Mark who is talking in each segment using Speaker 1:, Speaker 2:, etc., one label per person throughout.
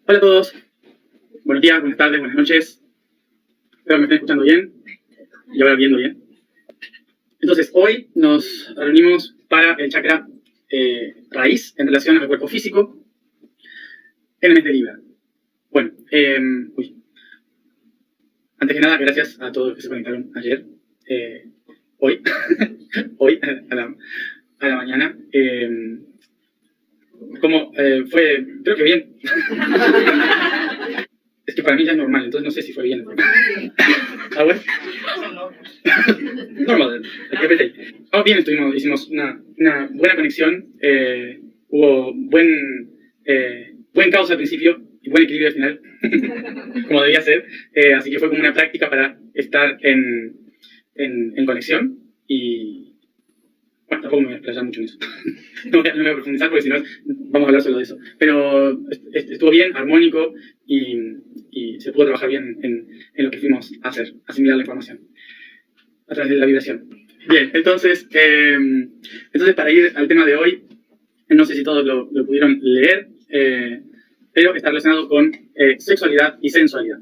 Speaker 1: Hola a todos, buenos días, buenas tardes, buenas noches. Espero que me estén escuchando bien y ahora viendo bien. Entonces, hoy nos reunimos para el chakra raíz en relación al cuerpo físico en el mes de Libra. Bueno, antes que nada, gracias a todos los que se conectaron ayer, hoy, hoy a la mañana. ¿Cómo fue? Creo que bien. Es que para mí ya es normal, entonces no sé si fue bien. ¿Ah, bueno? Normal. Bien, hicimos una buena conexión, hubo buen caos al principio y buen equilibrio al final, como debía ser, así que fue como una práctica para estar en conexión y... Bueno, tampoco me voy a explayar mucho en eso. No me voy a profundizar porque si no vamos a hablar solo de eso. Pero estuvo bien, armónico y se pudo trabajar bien en lo que fuimos a hacer, asimilar la información a través de la vibración. Bien, entonces para ir al tema de hoy, no sé si todos lo pudieron leer, pero está relacionado con sexualidad y sensualidad.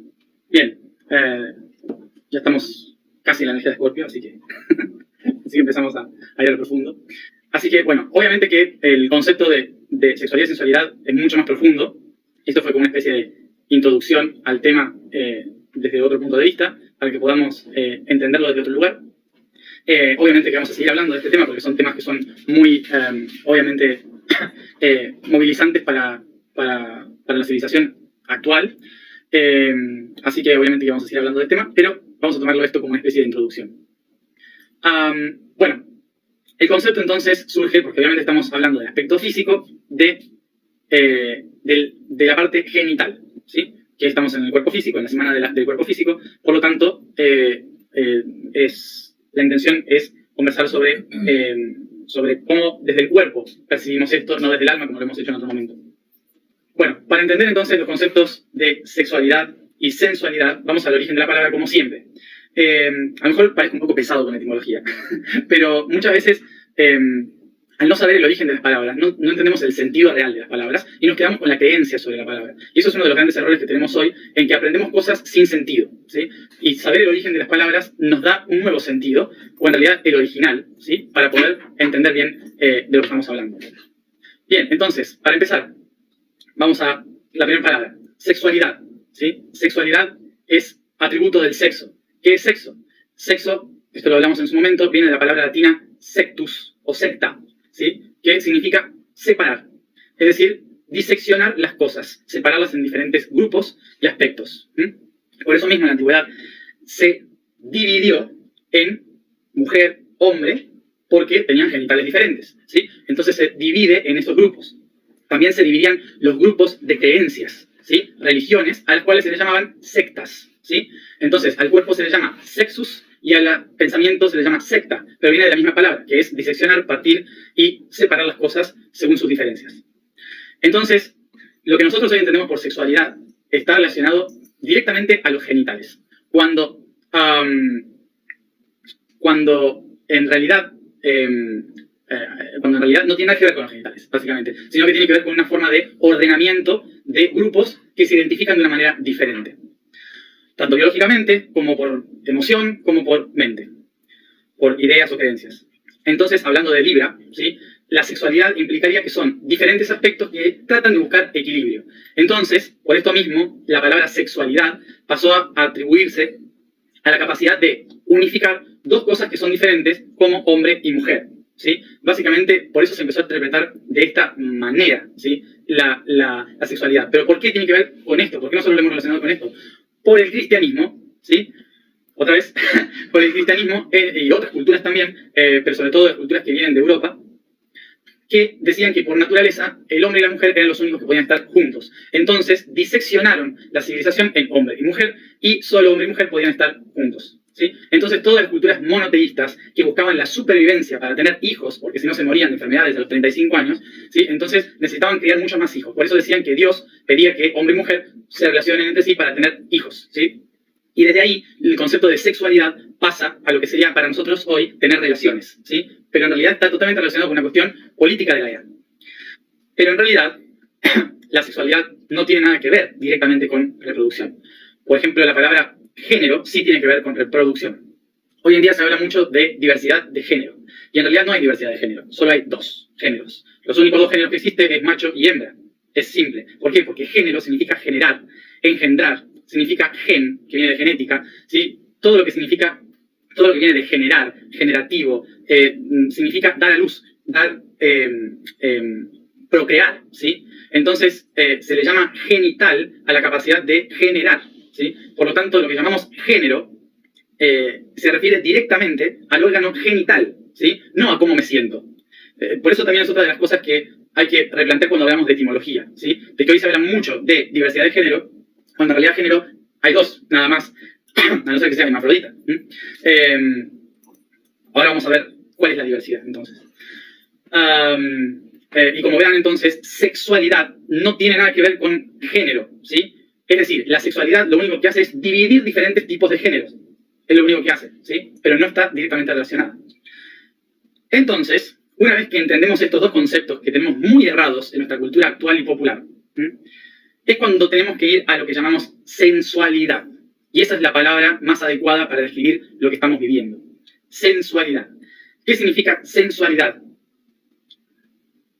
Speaker 1: Bien, ya estamos casi en la energía de Escorpio, así que empezamos a ir a lo profundo. Así que, bueno, obviamente que el concepto de sexualidad y sensualidad es mucho más profundo. Esto fue como una especie de introducción al tema desde otro punto de vista, para que podamos entenderlo desde otro lugar. Obviamente que vamos a seguir hablando de este tema, porque son temas que son muy, obviamente, movilizantes para la civilización actual. Así que, obviamente, que vamos a seguir hablando del tema, pero vamos a tomarlo esto como una especie de introducción. Bueno, el concepto entonces surge porque obviamente estamos hablando del aspecto físico de la parte genital, ¿sí? Que estamos en el cuerpo físico, en la semana del cuerpo físico, por lo tanto, la intención es conversar sobre cómo desde el cuerpo percibimos esto, no desde el alma como lo hemos hecho en otro momento. Bueno, para entender entonces los conceptos de sexualidad y sensualidad, vamos al origen de la palabra como siempre. A lo mejor parezco un poco pesado con la etimología, pero muchas veces, al no saber el origen de las palabras, no entendemos el sentido real de las palabras y nos quedamos con la creencia sobre la palabra. Y eso es uno de los grandes errores que tenemos hoy, en que aprendemos cosas sin sentido, ¿sí? Y saber el origen de las palabras nos da un nuevo sentido, o en realidad el original, ¿sí? Para poder entender bien de lo que estamos hablando. Bien, entonces, para empezar, vamos a la primera palabra, sexualidad, ¿sí? Sexualidad es atributo del sexo. ¿Qué es sexo? Sexo, esto lo hablamos en su momento, viene de la palabra latina sectus o secta, ¿sí? Que significa separar, es decir, diseccionar las cosas, separarlas en diferentes grupos y aspectos. Por eso mismo en la antigüedad se dividió en mujer, hombre, porque tenían genitales diferentes, ¿sí? Entonces se divide en estos grupos. También se dividían los grupos de creencias, ¿sí? Religiones, a las cuales se les llamaban sectas, ¿sí? Entonces, al cuerpo se le llama sexus y al pensamiento se le llama secta, pero viene de la misma palabra, que es diseccionar, partir y separar las cosas según sus diferencias. Entonces, lo que nosotros hoy entendemos por sexualidad está relacionado directamente a los genitales. Cuando en realidad no tiene nada que ver con los genitales, básicamente, sino que tiene que ver con una forma de ordenamiento de grupos que se identifican de una manera diferente. Tanto biológicamente, como por emoción, como por mente, por ideas o creencias. Entonces, hablando de Libra, ¿sí? La sexualidad implicaría que son diferentes aspectos que tratan de buscar equilibrio. Entonces, por esto mismo, la palabra sexualidad pasó a atribuirse a la capacidad de unificar dos cosas que son diferentes como hombre y mujer, ¿sí? Básicamente, por eso se empezó a interpretar de esta manera, ¿sí? la sexualidad. ¿Pero por qué tiene que ver con esto? ¿Por qué nosotros lo hemos relacionado con esto? Por el cristianismo, ¿sí? Otra vez, por el cristianismo y otras culturas también, pero sobre todo las culturas que vienen de Europa, que decían que por naturaleza el hombre y la mujer eran los únicos que podían estar juntos. Entonces diseccionaron la civilización en hombre y mujer y solo hombre y mujer podían estar juntos, ¿sí? Entonces todas las culturas monoteístas que buscaban la supervivencia para tener hijos, porque si no se morían de enfermedades a los 35 años, ¿sí? Entonces necesitaban criar muchos más hijos. Por eso decían que Dios pedía que hombre y mujer se relacionen entre sí para tener hijos, ¿sí? Y desde ahí el concepto de sexualidad pasa a lo que sería para nosotros hoy tener relaciones, ¿sí? Pero en realidad está totalmente relacionado con una cuestión política de la guerra. Pero en realidad la sexualidad no tiene nada que ver directamente con reproducción. Por ejemplo, la palabra género sí tiene que ver con reproducción. Hoy en día se habla mucho de diversidad de género. Y en realidad no hay diversidad de género, solo hay dos géneros. Los únicos dos géneros que existen es macho y hembra. Es simple. ¿Por qué? Porque género significa generar, engendrar, significa gen, que viene de genética, ¿sí? Todo lo que significa, todo lo que viene de generar, generativo, significa dar a luz, dar, procrear, ¿sí? Entonces, se le llama genital a la capacidad de generar, ¿sí? Por lo tanto, lo que llamamos género se refiere directamente al órgano genital, ¿sí? No a cómo me siento. Por eso también es otra de las cosas que hay que replantear cuando hablamos de etimología, ¿sí? De que hoy se habla mucho de diversidad de género, cuando en realidad género hay dos, nada más, a no ser que sea hermafrodita. Ahora vamos a ver cuál es la diversidad, entonces. Y como verán, entonces, sexualidad no tiene nada que ver con género, ¿sí? Es decir, la sexualidad lo único que hace es dividir diferentes tipos de géneros. Es lo único que hace, ¿sí? Pero no está directamente relacionada. Entonces, una vez que entendemos estos dos conceptos que tenemos muy errados en nuestra cultura actual y popular, es cuando tenemos que ir a lo que llamamos sensualidad. Y esa es la palabra más adecuada para describir lo que estamos viviendo. Sensualidad. ¿Qué significa sensualidad?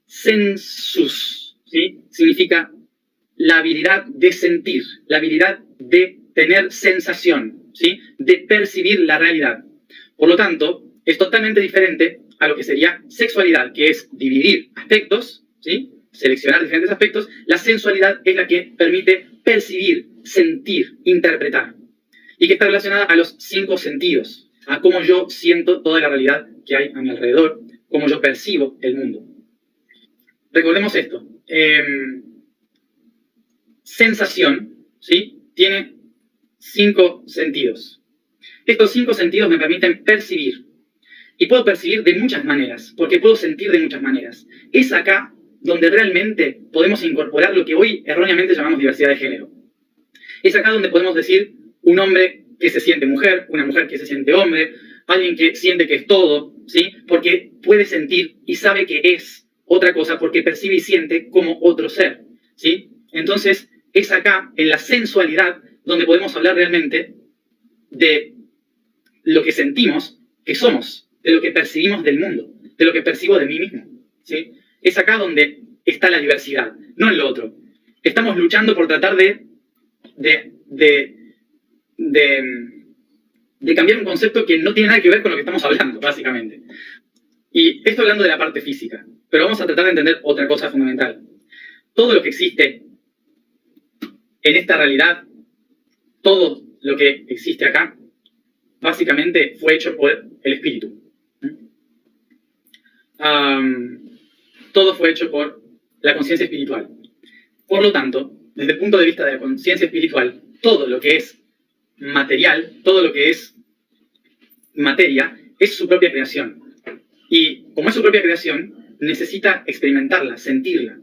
Speaker 1: Sensus, ¿sí? Significa la habilidad de sentir, la habilidad de tener sensación, ¿sí? De percibir la realidad. Por lo tanto, es totalmente diferente a lo que sería sexualidad, que es dividir aspectos, ¿sí? Seleccionar diferentes aspectos. La sensualidad es la que permite percibir, sentir, interpretar. Y que está relacionada a los 5 sentidos, a cómo yo siento toda la realidad que hay a mi alrededor, cómo yo percibo el mundo. Recordemos esto. Sensación, ¿sí? Tiene 5 sentidos. Estos 5 sentidos me permiten percibir. Y puedo percibir de muchas maneras, porque puedo sentir de muchas maneras. Es acá donde realmente podemos incorporar lo que hoy erróneamente llamamos diversidad de género. Es acá donde podemos decir un hombre que se siente mujer, una mujer que se siente hombre, alguien que siente que es todo, ¿sí? Porque puede sentir y sabe que es otra cosa, porque percibe y siente como otro ser, ¿sí? Entonces, es acá, en la sensualidad, donde podemos hablar realmente de lo que sentimos que somos, de lo que percibimos del mundo, de lo que percibo de mí mismo, ¿sí? Es acá donde está la diversidad, no en lo otro. Estamos luchando por tratar de cambiar un concepto que no tiene nada que ver con lo que estamos hablando, básicamente. Y esto hablando de la parte física, pero vamos a tratar de entender otra cosa fundamental. Todo lo que existe en esta realidad, todo lo que existe acá, básicamente fue hecho por el espíritu. Todo fue hecho por la conciencia espiritual. Por lo tanto, desde el punto de vista de la conciencia espiritual, todo lo que es material, todo lo que es materia, es su propia creación. Y como es su propia creación, necesita experimentarla, sentirla.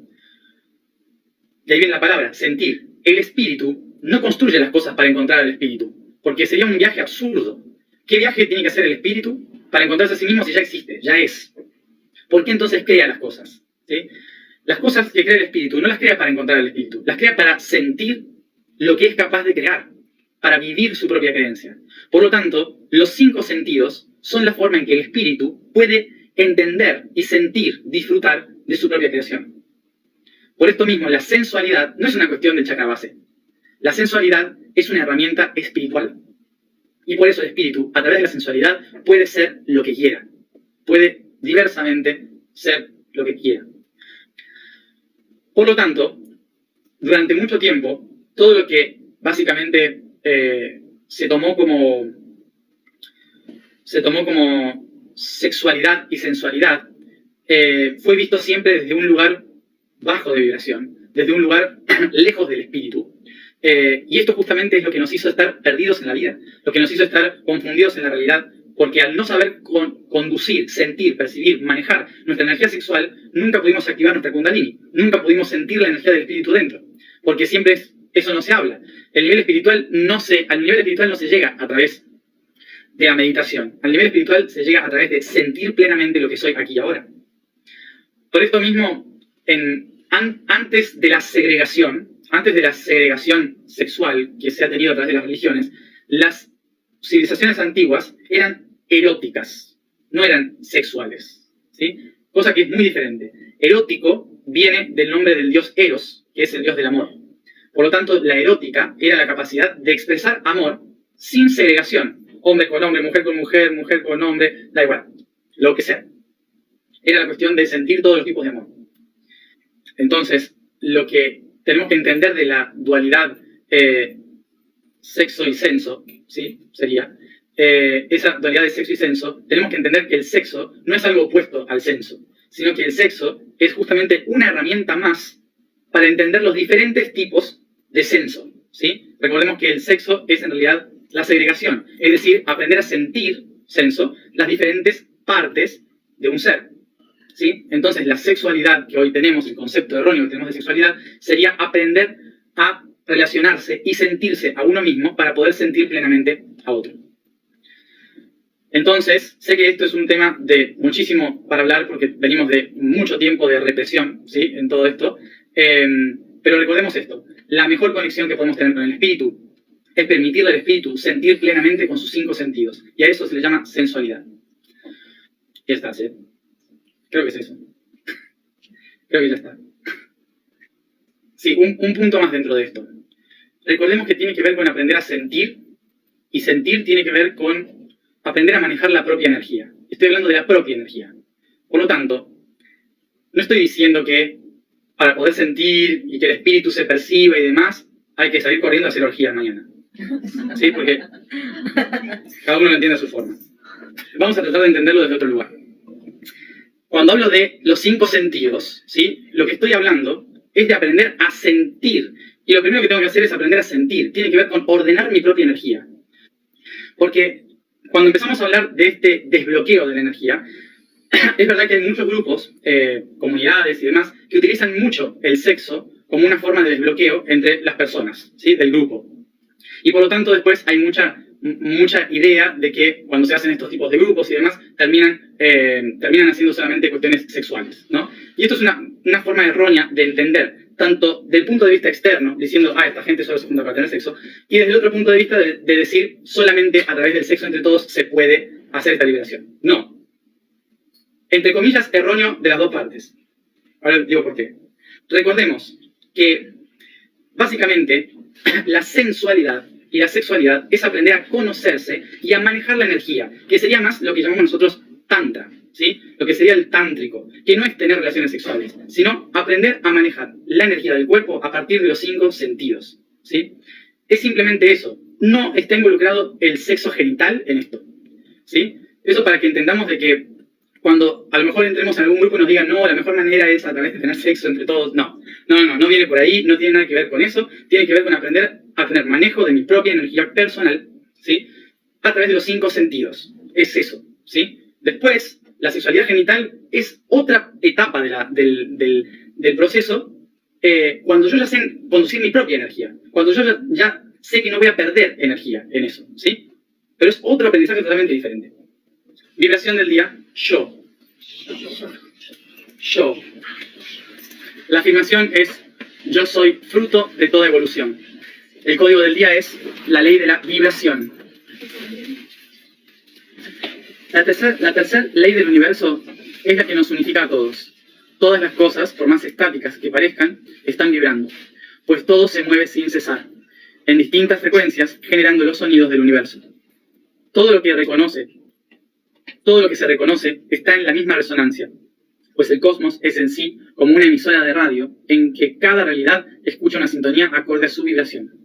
Speaker 1: De ahí viene la palabra, sentir. El espíritu no construye las cosas para encontrar al espíritu, porque sería un viaje absurdo. ¿Qué viaje tiene que hacer el espíritu para encontrarse a sí mismo si ya existe, ya es? ¿Por qué entonces crea las cosas? ¿Sí? Las cosas que crea el espíritu no las crea para encontrar al espíritu, las crea para sentir lo que es capaz de crear, para vivir su propia creencia. Por lo tanto, los 5 sentidos son la forma en que el espíritu puede entender y sentir, disfrutar de su propia creación. Por esto mismo, la sensualidad no es una cuestión del chakra base. La sensualidad es una herramienta espiritual. Y por eso el espíritu, a través de la sensualidad, puede ser lo que quiera. Puede diversamente ser lo que quiera. Por lo tanto, durante mucho tiempo, todo lo que básicamente se tomó como sexualidad y sensualidad fue visto siempre desde un lugar bajo de vibración, desde un lugar lejos del espíritu. Y esto justamente es lo que nos hizo estar perdidos en la vida, lo que nos hizo estar confundidos en la realidad, porque al no saber conducir, sentir, percibir, manejar nuestra energía sexual, nunca pudimos activar nuestra kundalini, nunca pudimos sentir la energía del espíritu dentro, porque siempre eso no se habla. Al nivel espiritual no se llega a través de la meditación, al nivel espiritual se llega a través de sentir plenamente lo que soy aquí y ahora. Por esto mismo, antes de la segregación sexual que se ha tenido a través de las religiones, las civilizaciones antiguas eran eróticas, no eran sexuales, ¿sí? Cosa que es muy diferente. Erótico viene del nombre del dios Eros, que es el dios del amor. Por lo tanto, la erótica era la capacidad de expresar amor sin segregación. Hombre con hombre, mujer con hombre, da igual, lo que sea. Era la cuestión de sentir todos los tipos de amor. Entonces, lo que tenemos que entender de la dualidad sexo y senso, ¿sí? Sería esa dualidad de sexo y senso, tenemos que entender que el sexo no es algo opuesto al senso, sino que el sexo es justamente una herramienta más para entender los diferentes tipos de senso, ¿sí? Recordemos que el sexo es en realidad la segregación, es decir, aprender a sentir, senso, las diferentes partes de un ser, ¿sí? Entonces, la sexualidad que hoy tenemos, el concepto erróneo que tenemos de sexualidad, sería aprender a relacionarse y sentirse a uno mismo para poder sentir plenamente a otro. Entonces, sé que esto es un tema de muchísimo para hablar porque venimos de mucho tiempo de represión, ¿sí? En todo esto. Pero recordemos esto, la mejor conexión que podemos tener con el espíritu es permitirle al espíritu sentir plenamente con sus 5 sentidos. Y a eso se le llama sensualidad. Ya está, ¿sí? Creo que es eso. Creo que ya está. Sí, un punto más dentro de esto. Recordemos que tiene que ver con aprender a sentir, y sentir tiene que ver con aprender a manejar la propia energía. Estoy hablando de la propia energía. Por lo tanto, no estoy diciendo que para poder sentir y que el espíritu se perciba y demás, hay que salir corriendo a hacer orgías mañana. ¿Sí? Porque cada uno lo entiende a su forma. Vamos a tratar de entenderlo desde otro lugar. Cuando hablo de los 5 sentidos, ¿sí? Lo que estoy hablando es de aprender a sentir. Y lo primero que tengo que hacer es aprender a sentir. Tiene que ver con ordenar mi propia energía. Porque cuando empezamos a hablar de este desbloqueo de la energía, es verdad que hay muchos grupos, comunidades y demás, que utilizan mucho el sexo como una forma de desbloqueo entre las personas, ¿sí? Del grupo. Y por lo tanto después hay mucha idea de que cuando se hacen estos tipos de grupos y demás, terminan haciendo solamente cuestiones sexuales, ¿no? Y esto es una forma errónea de entender, tanto del punto de vista externo, diciendo, esta gente solo se junta para tener sexo, y desde el otro punto de vista de decir, solamente a través del sexo entre todos se puede hacer esta liberación. No. Entre comillas, erróneo de las dos partes. Ahora digo por qué. Recordemos que, básicamente, la sensualidad y la sexualidad es aprender a conocerse y a manejar la energía, que sería más lo que llamamos nosotros tantra, ¿sí? Lo que sería el tántrico, que no es tener relaciones sexuales, sino aprender a manejar la energía del cuerpo a partir de los 5 sentidos, ¿sí? Es simplemente eso. No está involucrado el sexo genital en esto, ¿sí? Eso para que entendamos de que cuando a lo mejor entremos en algún grupo y nos digan, no, la mejor manera es a través de tener sexo entre todos. No viene por ahí, no tiene nada que ver con eso. Tiene que ver con aprender a tener manejo de mi propia energía personal, ¿sí? A través de los 5 sentidos. Es eso, ¿sí? Después, la sexualidad genital es otra etapa del proceso cuando yo ya sé conducir mi propia energía. Cuando yo ya sé que no voy a perder energía en eso, ¿sí? Pero es otro aprendizaje totalmente diferente. Vibración del día, yo. Yo. La afirmación es, yo soy fruto de toda evolución. El código del día es la ley de la vibración. La tercera ley del universo es la que nos unifica a todos. Todas las cosas, por más estáticas que parezcan, están vibrando, pues todo se mueve sin cesar, en distintas frecuencias, generando los sonidos del universo. Todo lo que se reconoce está en la misma resonancia, pues el cosmos es en sí como una emisora de radio en que cada realidad escucha una sintonía acorde a su vibración.